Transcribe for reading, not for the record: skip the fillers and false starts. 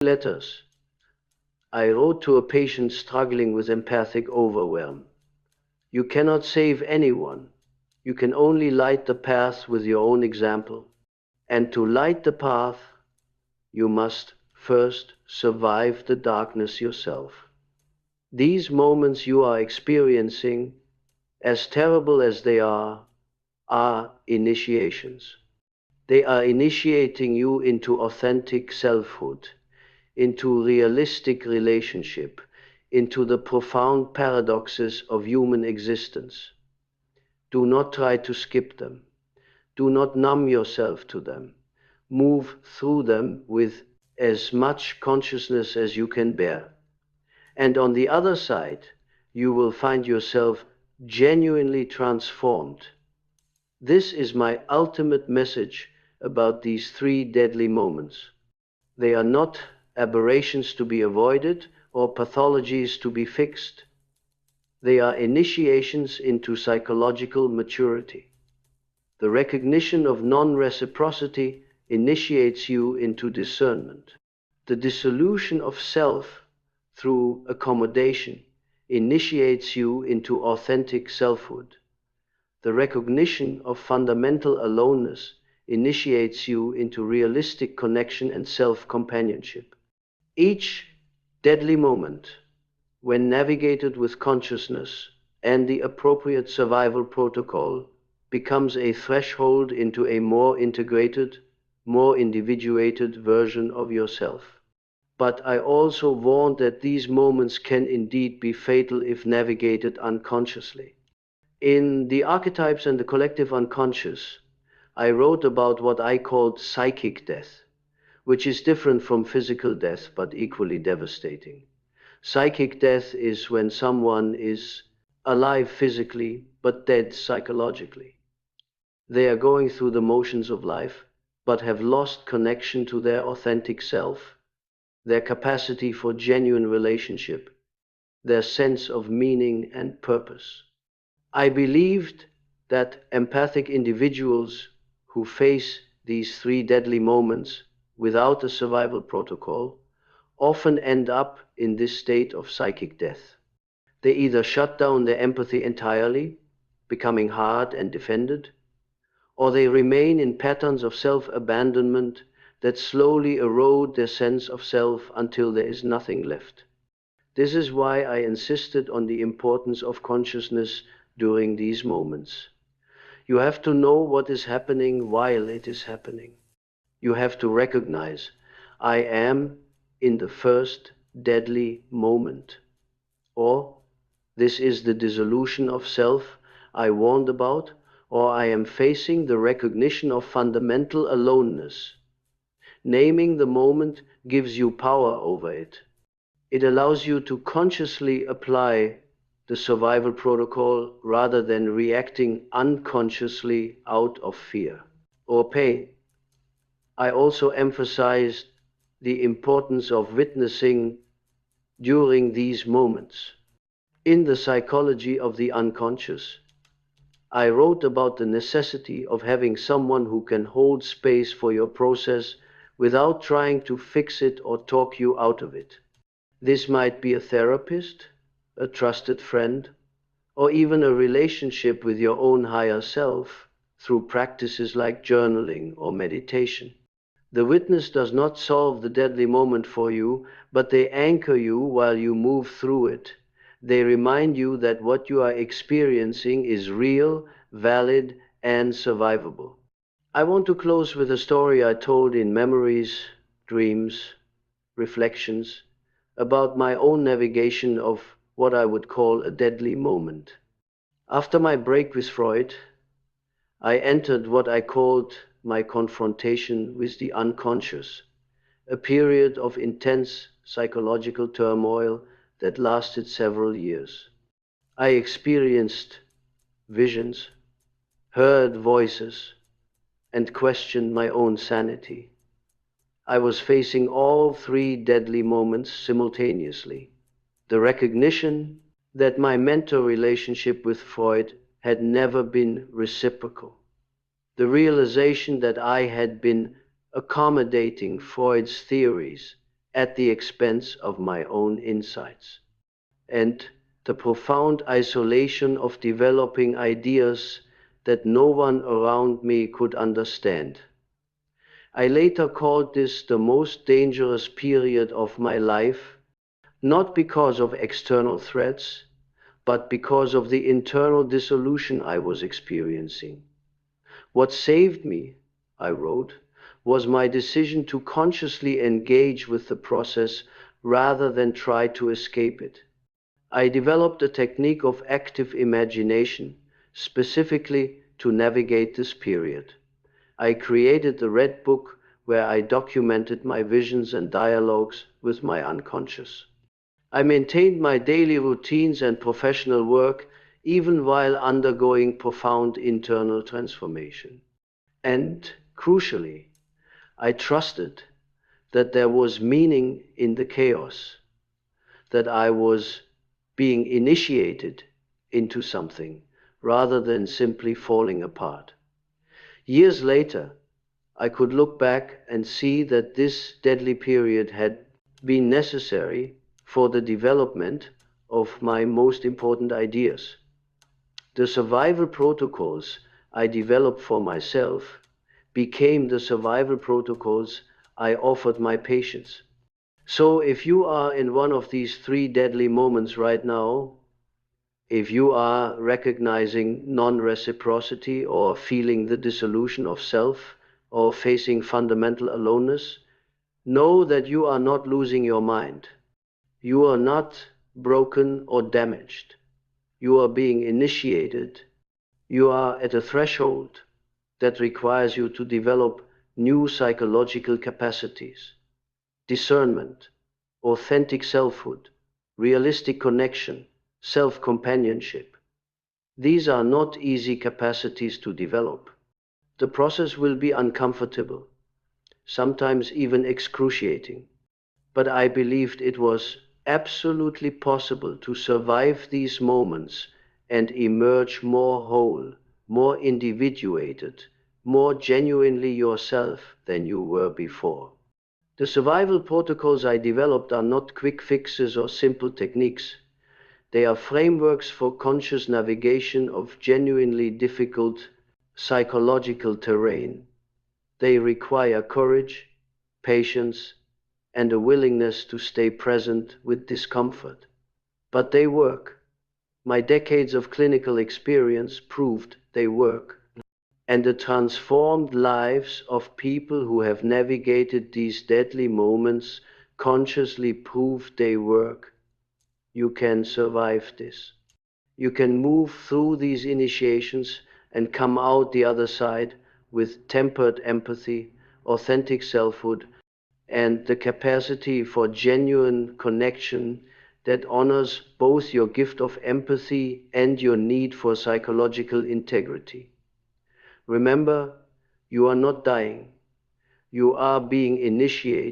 Letters I wrote to a patient struggling with empathic overwhelm. You cannot save anyone. You can only light the path with your own example. And to light the path, you must first survive the darkness yourself. These moments you are experiencing, as terrible as they are initiations. They are initiating you into authentic selfhood, into realistic relationship, into the profound paradoxes of human existence. Do not try to skip them. Do not numb yourself to them. Move through them with as much consciousness as you can bear. And on the other side, you will find yourself genuinely transformed. This is my ultimate message about these three deadly moments. They are not aberrations to be avoided or pathologies to be fixed. They are initiations into psychological maturity. The recognition of non-reciprocity initiates you into discernment. The dissolution of self through accommodation initiates you into authentic selfhood. The recognition of fundamental aloneness initiates you into realistic connection and self-companionship. Each deadly moment, when navigated with consciousness and the appropriate survival protocol, becomes a threshold into a more integrated, more individuated version of yourself. But I also warn that these moments can indeed be fatal if navigated unconsciously. In The Archetypes and the Collective Unconscious, I wrote about what I called psychic death, which is different from physical death but equally devastating. Psychic death is when someone is alive physically but dead psychologically. They are going through the motions of life but have lost connection to their authentic self, their capacity for genuine relationship, their sense of meaning and purpose. I believed that empathic individuals who face these three deadly moments without a survival protocol often end up in this state of psychic death. They either shut down their empathy entirely, becoming hard and defended, or they remain in patterns of self-abandonment that slowly erode their sense of self until there is nothing left. This is why I insisted on the importance of consciousness during these moments. You have to know what is happening while it is happening. You have to recognize, I am in the first deadly moment. Or, this is the dissolution of self I warned about, or I am facing the recognition of fundamental aloneness. Naming the moment gives you power over it. It allows you to consciously apply the survival protocol rather than reacting unconsciously out of fear or pain. I also emphasized the importance of witnessing during these moments. In The Psychology of the Unconscious, I wrote about the necessity of having someone who can hold space for your process without trying to fix it or talk you out of it. This might be a therapist, a trusted friend, or even a relationship with your own higher self through practices like journaling or meditation. The witness does not solve the deadly moment for you, but they anchor you while you move through it. They remind you that what you are experiencing is real, valid, and survivable. I want to close with a story I told in Memories, Dreams, Reflections about my own navigation of what I would call a deadly moment. After my break with Freud, I entered what I called my confrontation with the unconscious, a period of intense psychological turmoil that lasted several years. I experienced visions, heard voices, and questioned my own sanity. I was facing all three deadly moments simultaneously. The recognition that my mentor relationship with Freud had never been reciprocal. The realization that I had been accommodating Freud's theories at the expense of my own insights. And the profound isolation of developing ideas that no one around me could understand. I later called this the most dangerous period of my life, not because of external threats, but because of the internal dissolution I was experiencing. What saved me, I wrote, was my decision to consciously engage with the process rather than try to escape it. I developed a technique of active imagination, specifically to navigate this period. I created the Red Book, where I documented my visions and dialogues with my unconscious. I maintained my daily routines and professional work even while undergoing profound internal transformation. And crucially, I trusted that there was meaning in the chaos, that I was being initiated into something rather than simply falling apart. Years later, I could look back and see that this deadly period had been necessary for the development of my most important ideas. The survival protocols I developed for myself became the survival protocols I offered my patients. So if you are in one of these three deadly moments right now, if you are recognizing non-reciprocity or feeling the dissolution of self or facing fundamental aloneness, know that you are not losing your mind. You are not broken or damaged. You are being initiated. You are at a threshold that requires you to develop new psychological capacities: discernment, authentic selfhood, realistic connection, self-companionship. These are not easy capacities to develop. The process will be uncomfortable, sometimes even excruciating, but I believed it was absolutely possible to survive these moments and emerge more whole, more individuated, more genuinely yourself than you were before. The survival protocols I developed are not quick fixes or simple techniques. They are frameworks for conscious navigation of genuinely difficult psychological terrain. They require courage, patience, and a willingness to stay present with discomfort. But they work. My decades of clinical experience proved they work. And the transformed lives of people who have navigated these deadly moments consciously prove they work. You can survive this. You can move through these initiations and come out the other side with tempered empathy, authentic selfhood, and the capacity for genuine connection that honors both your gift of empathy and your need for psychological integrity. Remember, you are not dying. You are being initiated